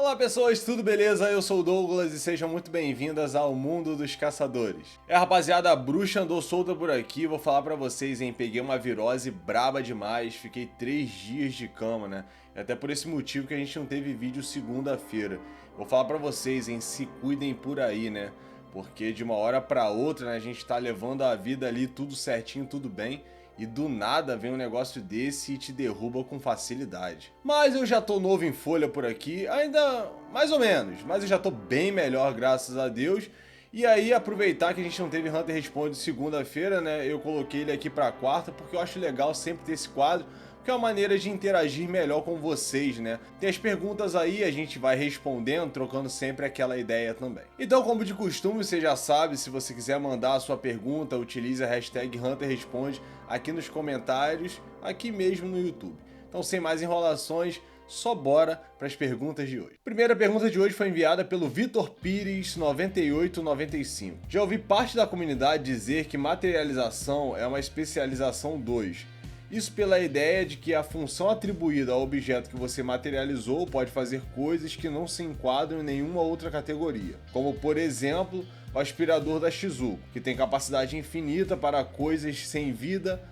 Olá pessoas, tudo beleza? Eu sou o Douglas e sejam muito bem-vindas ao mundo dos caçadores. Rapaziada, a bruxa andou solta por aqui, vou falar pra vocês, hein, peguei uma virose braba demais, fiquei 3 dias de cama, né? É até por esse motivo que a gente não teve vídeo segunda-feira. Vou falar pra vocês, hein, se cuidem por aí, né? Porque de uma hora pra outra, né, a gente tá levando a vida ali tudo certinho, tudo bem. E do nada vem um negócio desse e te derruba com facilidade. Mas eu já tô novo em folha por aqui, ainda mais ou menos, mas eu já tô bem melhor, graças a Deus. E aí, aproveitar que a gente não teve Hunter Responde segunda-feira, né, eu coloquei ele aqui pra quarta, porque eu acho legal sempre ter esse quadro, que é uma maneira de interagir melhor com vocês, né? Tem as perguntas aí, a gente vai respondendo, trocando sempre aquela ideia também. Então, como de costume, você já sabe, se você quiser mandar a sua pergunta, utilize a hashtag HunterResponde aqui nos comentários, aqui mesmo no YouTube. Então, sem mais enrolações, só bora para as perguntas de hoje. A primeira pergunta de hoje foi enviada pelo Vitor Pires 9895. Já ouvi parte da comunidade dizer que materialização é uma especialização 2. Isso pela ideia de que a função atribuída ao objeto que você materializou pode fazer coisas que não se enquadram em nenhuma outra categoria, como por exemplo o aspirador da Shizuko, que tem capacidade infinita para coisas sem vida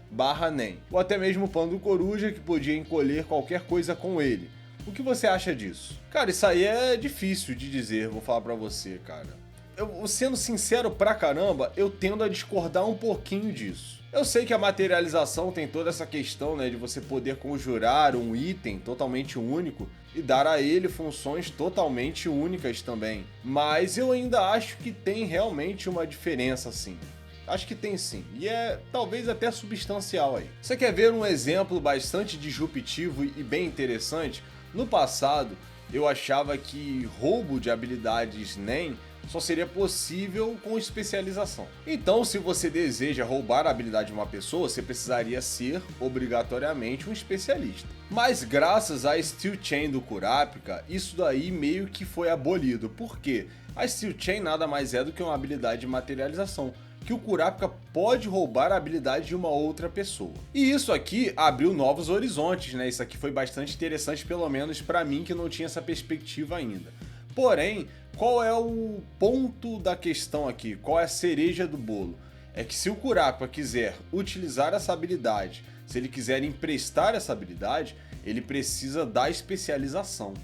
/nem, ou até mesmo o pano do coruja, que podia encolher qualquer coisa com ele. O que você acha disso? Cara, isso aí é difícil de dizer, vou falar pra você, cara. Eu, sendo sincero pra caramba, eu tendo a discordar um pouquinho disso. Eu sei que a materialização tem toda essa questão, né, de você poder conjurar um item totalmente único e dar a ele funções totalmente únicas também. Mas eu ainda acho que tem realmente uma diferença sim. Acho que tem sim, e é talvez até substancial aí. Você quer ver um exemplo bastante disruptivo e bem interessante? No passado, eu achava que roubo de habilidades NEM só seria possível com especialização. Então, se você deseja roubar a habilidade de uma pessoa, você precisaria ser, obrigatoriamente, um especialista. Mas graças à Steel Chain do Kurapika, isso daí meio que foi abolido. Por quê? A Steel Chain nada mais é do que uma habilidade de materialização, que o Kurapika pode roubar a habilidade de uma outra pessoa. E isso aqui abriu novos horizontes, né? Isso aqui foi bastante interessante, pelo menos pra mim, que não tinha essa perspectiva ainda. Porém, qual é o ponto da questão aqui? Qual é a cereja do bolo? É que se o Kurapika quiser utilizar essa habilidade, se ele quiser emprestar essa habilidade, ele precisa da especialização,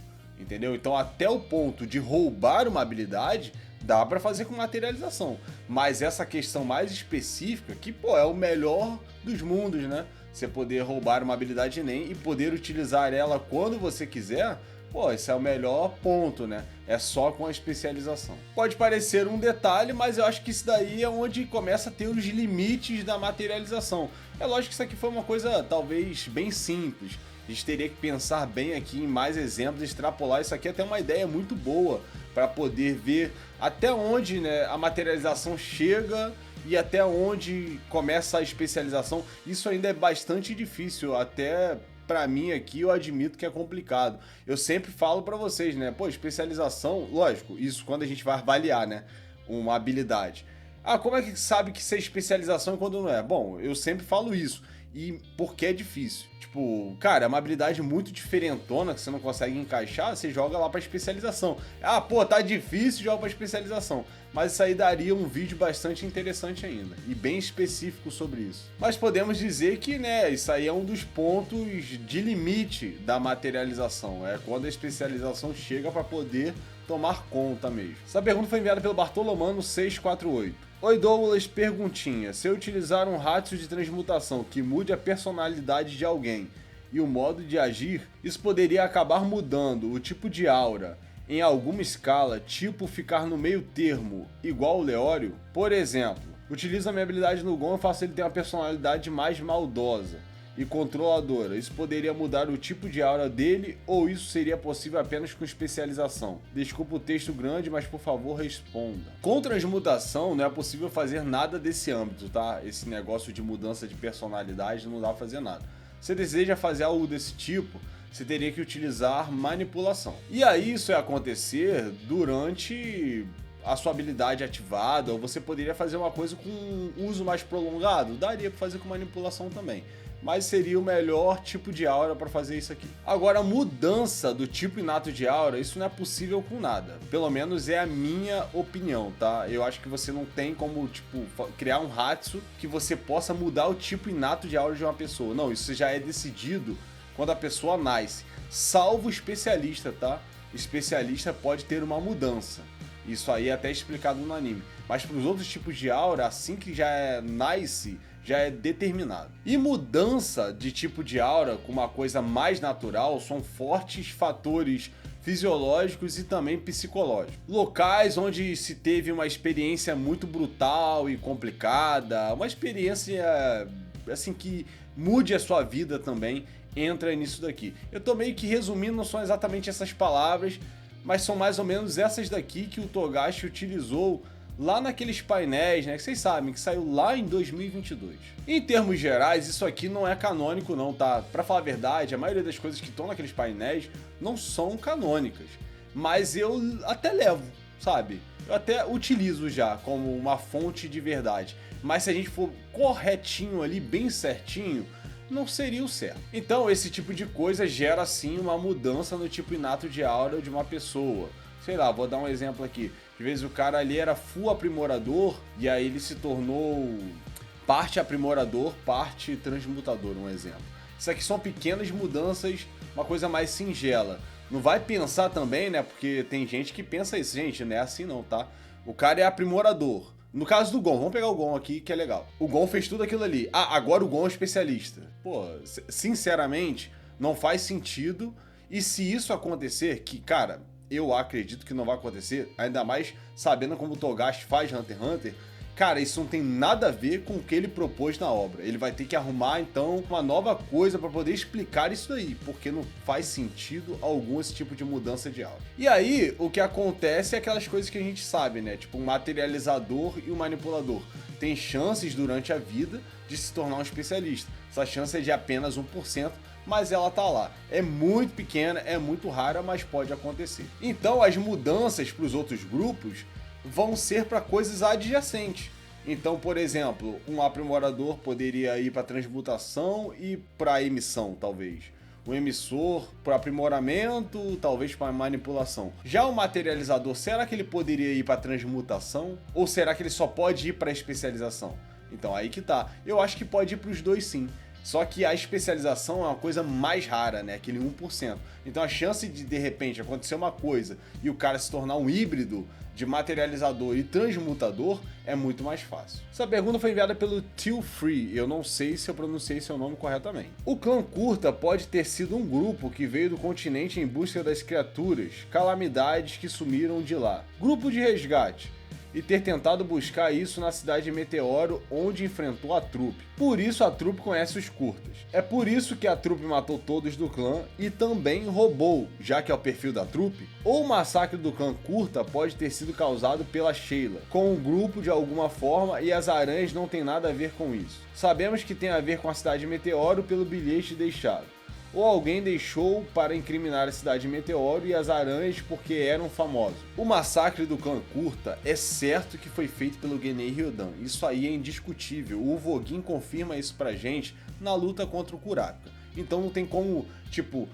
entendeu? Então até o ponto de roubar uma habilidade, dá pra fazer com materialização. Mas essa questão mais específica, que pô, é o melhor dos mundos, né? Você poder roubar uma habilidade NEM e poder utilizar ela quando você quiser, pô, esse é o melhor ponto, né? É só com a especialização. Pode parecer um detalhe, mas eu acho que isso daí é onde começa a ter os limites da materialização. É lógico que isso aqui foi uma coisa talvez bem simples. A gente teria que pensar bem aqui em mais exemplos, extrapolar isso aqui até uma ideia muito boa para poder ver até onde, né, a materialização chega e até onde começa a especialização. Isso ainda é bastante difícil, até pra mim aqui eu admito que é complicado. Eu sempre falo pra vocês, né? Pô, especialização, lógico, isso quando a gente vai avaliar, né? Uma habilidade. Ah, como é que sabe que isso é especialização e quando não é? Bom, eu sempre falo isso. E porque é difícil. Tipo, cara, é uma habilidade muito diferentona que você não consegue encaixar, você joga lá pra especialização. Ah, pô, tá difícil, joga pra especialização. Mas isso aí daria um vídeo bastante interessante ainda, e bem específico sobre isso. Mas podemos dizer que, né, isso aí é um dos pontos de limite da materialização. É quando a especialização chega pra poder tomar conta mesmo. Essa pergunta foi enviada pelo Bartolomano 648. Oi Douglas, perguntinha. Se eu utilizar um ratio de transmutação que mude a personalidade de alguém e o modo de agir, isso poderia acabar mudando o tipo de aura em alguma escala, tipo ficar no meio termo, igual o Leório? Por exemplo, utilizo a minha habilidade no Gon e faço ele ter uma personalidade mais maldosa e controladora. Isso poderia mudar o tipo de aura dele ou isso seria possível apenas com especialização? Desculpa o texto grande, mas por favor responda. Com transmutação não é possível fazer nada desse âmbito, tá? Esse negócio de mudança de personalidade não dá pra fazer nada. Se deseja fazer algo desse tipo, você teria que utilizar manipulação. E aí isso ia acontecer durante a sua habilidade ativada, ou você poderia fazer uma coisa com um uso mais prolongado, daria para fazer com manipulação também. mas seria o melhor tipo de aura para fazer isso aqui. Agora, a mudança do tipo inato de aura, isso não é possível com nada. Pelo menos é a minha opinião, tá? Eu acho que você não tem como, tipo, criar um Hatsu que você possa mudar o tipo inato de aura de uma pessoa. Não, isso já é decidido quando a pessoa nasce. Salvo o especialista, tá? Especialista pode ter uma mudança. Isso aí é até explicado no anime. Mas para os outros tipos de aura, assim que nasce, já é determinado. E mudança de tipo de aura com uma coisa mais natural são fortes fatores fisiológicos e também psicológicos. Locais onde se teve uma experiência muito brutal e complicada, uma experiência assim que mude a sua vida também, entra nisso daqui. Eu tô meio que resumindo, não são exatamente essas palavras, mas são mais ou menos essas daqui que o Togashi utilizou lá naqueles painéis, né, que vocês sabem, que saiu lá em 2022. Em termos gerais, isso aqui não é canônico não, tá? Pra falar a verdade, a maioria das coisas que estão naqueles painéis não são canônicas, mas eu até levo, sabe? Eu até utilizo já como uma fonte de verdade, mas se a gente for corretinho ali, bem certinho, não seria o certo. Então, esse tipo de coisa gera sim uma mudança no tipo inato de aura de uma pessoa. Sei lá, vou dar um exemplo aqui. Às vezes o cara ali era full aprimorador e aí ele se tornou parte aprimorador, parte transmutador, um exemplo. Isso aqui são pequenas mudanças, uma coisa mais singela. Não vai pensar também, né? Porque tem gente que pensa isso. Gente, não é assim não, tá? O cara é aprimorador. No caso do Gon, vamos pegar o Gon aqui, que é legal. O Gon fez tudo aquilo ali. Ah, agora o Gon é especialista. Pô, sinceramente, não faz sentido. E se isso acontecer, que, cara, eu acredito que não vai acontecer, ainda mais sabendo como o Togashi faz Hunter x Hunter, cara, isso não tem nada a ver com o que ele propôs na obra. Ele vai ter que arrumar, então, uma nova coisa para poder explicar isso daí, porque não faz sentido algum esse tipo de mudança de aura. E aí, o que acontece é aquelas coisas que a gente sabe, né? Tipo, um materializador e um manipulador. Tem chances durante a vida de se tornar um especialista. Essa chance é de apenas 1%, mas ela tá lá. É muito pequena, é muito rara, mas pode acontecer. Então, as mudanças para os outros grupos vão ser para coisas adjacentes. Então, por exemplo, um aprimorador poderia ir para transmutação e para emissão, talvez. O emissor para aprimoramento, talvez para manipulação. Já o materializador, será que ele poderia ir para transmutação? Ou será que ele só pode ir para especialização? Então, aí que tá. Eu acho que pode ir para os dois sim. Só que a especialização é uma coisa mais rara, né? Aquele 1%. Então a chance de repente acontecer uma coisa e o cara se tornar um híbrido de materializador e transmutador é muito mais fácil. Essa pergunta foi enviada pelo Till Free, eu não sei se eu pronunciei seu nome corretamente. O clã Curta pode ter sido um grupo que veio do continente em busca das criaturas, calamidades que sumiram de lá. Grupo de resgate. E ter tentado buscar isso na cidade de Meteoro, onde enfrentou a trupe. Por isso a trupe conhece os Curtas. É por isso que a trupe matou todos do clã e também roubou, já que é o perfil da trupe. Ou o massacre do clã Curta pode ter sido causado pela Sheila, com um grupo de alguma forma, e as aranhas não tem nada a ver com isso. Sabemos que tem a ver com a cidade de Meteoro pelo bilhete deixado. Ou alguém deixou para incriminar a cidade de Meteoro e as aranhas porque eram famosos. O massacre do clã Curta é certo que foi feito pelo Genei Ryodan, isso aí é indiscutível, o Vogin confirma isso pra gente na luta contra o Kurapika. Então não tem como, tipo,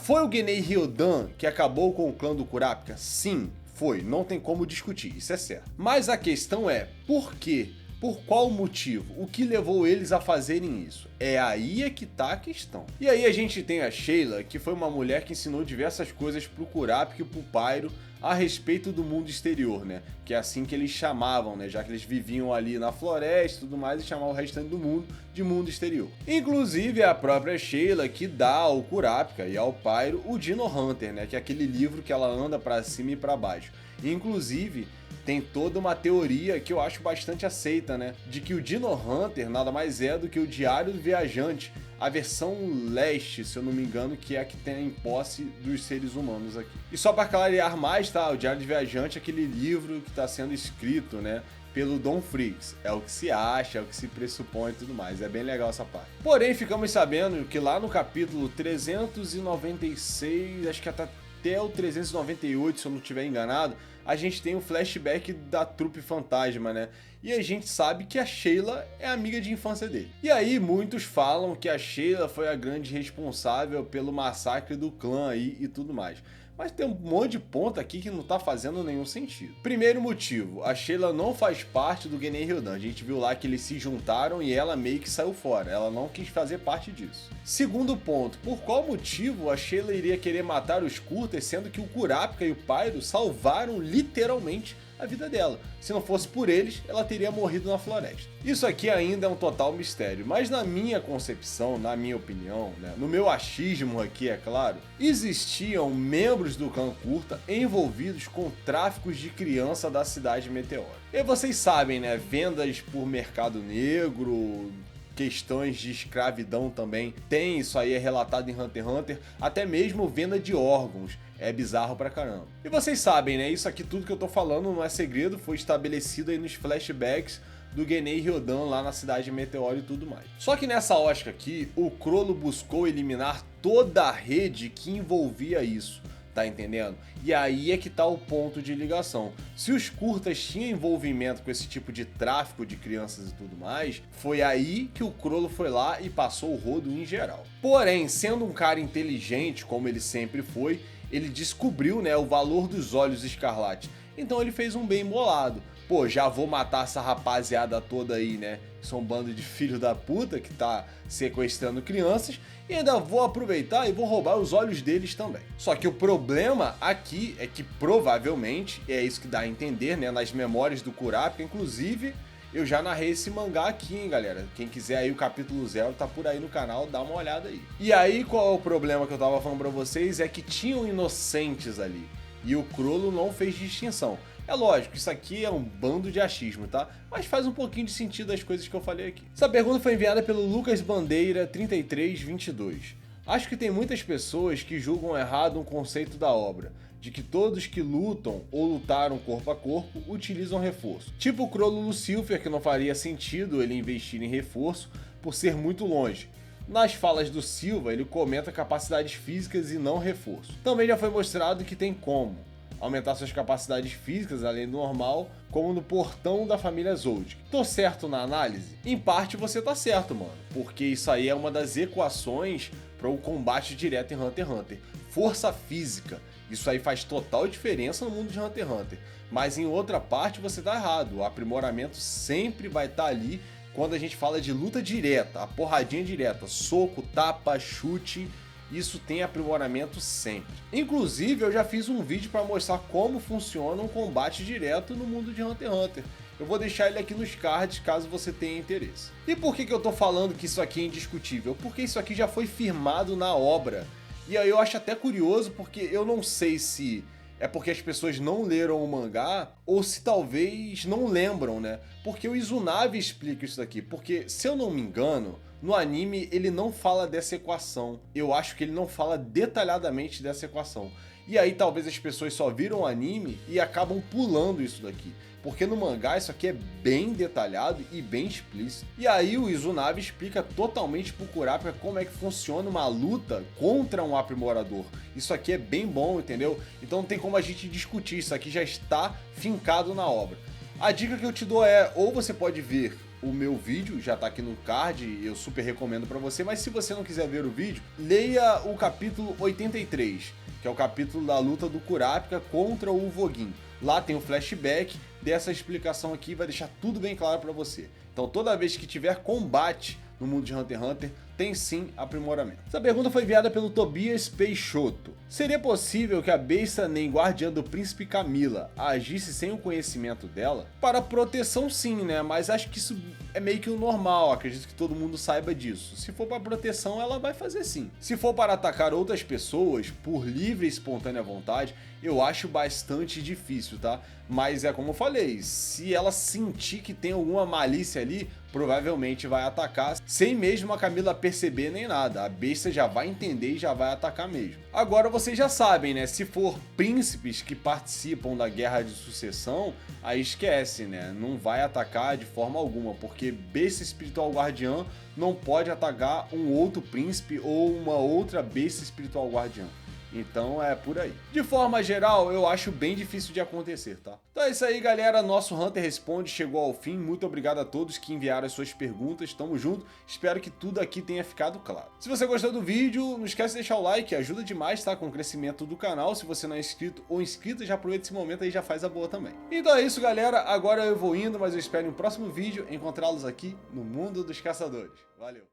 foi o Genei Ryodan que acabou com o clã do Kurapika? Sim, foi, não tem como discutir, isso é certo. Mas a questão é, por quê? Por qual motivo? O que levou eles a fazerem isso? É aí que tá a questão. E aí a gente tem a Sheila, que foi uma mulher que ensinou diversas coisas pro Kurapika e pro Pyro a respeito do mundo exterior, né? Que é assim que eles chamavam, né? Já que eles viviam ali na floresta e tudo mais, e chamavam o restante do mundo de mundo exterior. Inclusive é a própria Sheila que dá ao Kurapika e ao Pyro o Dino Hunter, né? Que é aquele livro que ela anda pra cima e pra baixo. Inclusive, tem toda uma teoria que eu acho bastante aceita, né? De que o Dino Hunter nada mais é do que o Diário do Viajante, a versão leste, se eu não me engano, que é a que tem em posse dos seres humanos aqui. E só para clarear mais, tá? O Diário do Viajante é aquele livro que está sendo escrito, né? Pelo Don Freaks. É o que se acha, é o que se pressupõe e tudo mais. É bem legal essa parte. Porém, ficamos sabendo que lá no capítulo 396, acho que até até o 398, se eu não estiver enganado, a gente tem o flashback da trupe fantasma, né? E a gente sabe que a Sheila é amiga de infância dele. E aí muitos falam que a Sheila foi a grande responsável pelo massacre do clã aí e tudo mais. Mas tem um monte de ponto aqui que não tá fazendo nenhum sentido. Primeiro motivo, a Sheila não faz parte do Genei Ryodan. A gente viu lá que eles se juntaram e ela meio que saiu fora. Ela não quis fazer parte disso. Segundo ponto, por qual motivo a Sheila iria querer matar os Kurtas, sendo que o Kurapika e o Pyro salvaram literalmente a vida dela. Se não fosse por eles, ela teria morrido na floresta. Isso aqui ainda é um total mistério, mas na minha concepção, na minha opinião, né, no meu achismo aqui, é claro, existiam membros do clã Kurta envolvidos com tráficos de criança da cidade Meteora. E vocês sabem, né, vendas por mercado negro, questões de escravidão também, tem isso aí, é relatado em Hunter x Hunter, até mesmo venda de órgãos. É bizarro pra caramba. E vocês sabem, né? Isso aqui tudo que eu tô falando não é segredo, foi estabelecido aí nos flashbacks do Genei Ryodan lá na cidade de Meteoro e tudo mais. Só que nessa ótica aqui, o Chrollo buscou eliminar toda a rede que envolvia isso, tá entendendo? E aí é que tá o ponto de ligação. Se os Kurtas tinham envolvimento com esse tipo de tráfico de crianças e tudo mais, foi aí que o Chrollo foi lá e passou o rodo em geral. Porém, sendo um cara inteligente, como ele sempre foi, ele descobriu, né, o valor dos olhos escarlate. Então ele fez um bem bolado. Pô, já vou matar essa rapaziada toda aí, né? São um bando de filho da puta que tá sequestrando crianças. E ainda vou aproveitar e vou roubar os olhos deles também. Só que o problema aqui é que provavelmente, é isso que dá a entender, né? Nas memórias do Kurapika, inclusive, eu já narrei esse mangá aqui, hein, galera. Quem quiser aí o capítulo 0 tá por aí no canal, dá uma olhada aí. E aí, qual é o problema que eu tava falando pra vocês? É que tinham inocentes ali. E o Chrollo não fez distinção. É lógico, isso aqui é um bando de achismo, tá? Mas faz um pouquinho de sentido as coisas que eu falei aqui. Essa pergunta foi enviada pelo Lucas Bandeira 3322. Acho que tem muitas pessoas que julgam errado um conceito da obra, de que todos que lutam ou lutaram corpo a corpo utilizam reforço. Tipo o Chrollo Lucifer, que não faria sentido ele investir em reforço por ser muito longe. Nas falas do Silva, ele comenta capacidades físicas e não reforço. Também já foi mostrado que tem como aumentar suas capacidades físicas além do normal, como no portão da família Zold. Tô certo na análise? Em parte você tá certo, mano, porque isso aí é uma das equações para o combate direto em Hunter x Hunter. Força física. Isso aí faz total diferença no mundo de Hunter x Hunter. Mas em outra parte você tá errado. O aprimoramento sempre vai estar ali quando a gente fala de luta direta, a porradinha direta, soco, tapa, chute. Isso tem aprimoramento sempre. Inclusive, eu já fiz um vídeo para mostrar como funciona um combate direto no mundo de Hunter x Hunter. Eu vou deixar ele aqui nos cards, caso você tenha interesse. E por que eu tô falando que isso aqui é indiscutível? Porque isso aqui já foi firmado na obra. E aí eu acho até curioso, porque eu não sei se é porque as pessoas não leram o mangá, ou se talvez não lembram, né? Porque o Izunave explica isso daqui. Porque, se eu não me engano, no anime ele não fala dessa equação. Eu acho que ele não fala detalhadamente dessa equação. E aí talvez as pessoas só viram o anime e acabam pulando isso daqui. Porque no mangá isso aqui é bem detalhado e bem explícito. E aí o Izunave explica totalmente pro Kurapika como é que funciona uma luta contra um aprimorador. Isso aqui é bem bom, entendeu? Então não tem como a gente discutir, isso aqui já está fincado na obra. A dica que eu te dou é, ou você pode ver o meu vídeo, já tá aqui no card, eu super recomendo pra você, mas se você não quiser ver o vídeo, leia o capítulo 83, que é o capítulo da luta do Kurapika contra o Voguin. Lá tem o flashback dessa explicação aqui, vai deixar tudo bem claro pra você. Então toda vez que tiver combate no mundo de Hunter x Hunter, tem sim aprimoramento. Essa pergunta foi enviada pelo Tobias Peixoto. Seria possível que a besta nem guardiã do príncipe Camila agisse sem o conhecimento dela? Para proteção sim, né? Mas acho que isso é meio que o normal, acredito que todo mundo saiba disso. Se for para proteção, ela vai fazer sim. Se for para atacar outras pessoas por livre e espontânea vontade, eu acho bastante difícil, tá? Mas é como eu falei, se ela sentir que tem alguma malícia ali, provavelmente vai atacar, sem mesmo a Camila perceber nem nada. A besta já vai entender e já vai atacar mesmo. Agora vocês já sabem, né? Se for príncipes que participam da guerra de sucessão, aí esquece, né? Não vai atacar de forma alguma, porque besta espiritual guardiã não pode atacar um outro príncipe ou uma outra besta espiritual guardiã. Então é por aí. De forma geral, eu acho bem difícil de acontecer, tá? Então é isso aí, galera. Nosso Hunter Responde chegou ao fim. Muito obrigado a todos que enviaram as suas perguntas. Tamo junto. Espero que tudo aqui tenha ficado claro. Se você gostou do vídeo, não esquece de deixar o like. Ajuda demais, tá? Com o crescimento do canal. Se você não é inscrito ou inscrita, já aproveita esse momento aí e já faz a boa também. Então é isso, galera. Agora eu vou indo, mas eu espero no próximo vídeo encontrá-los aqui no Mundo dos Caçadores. Valeu!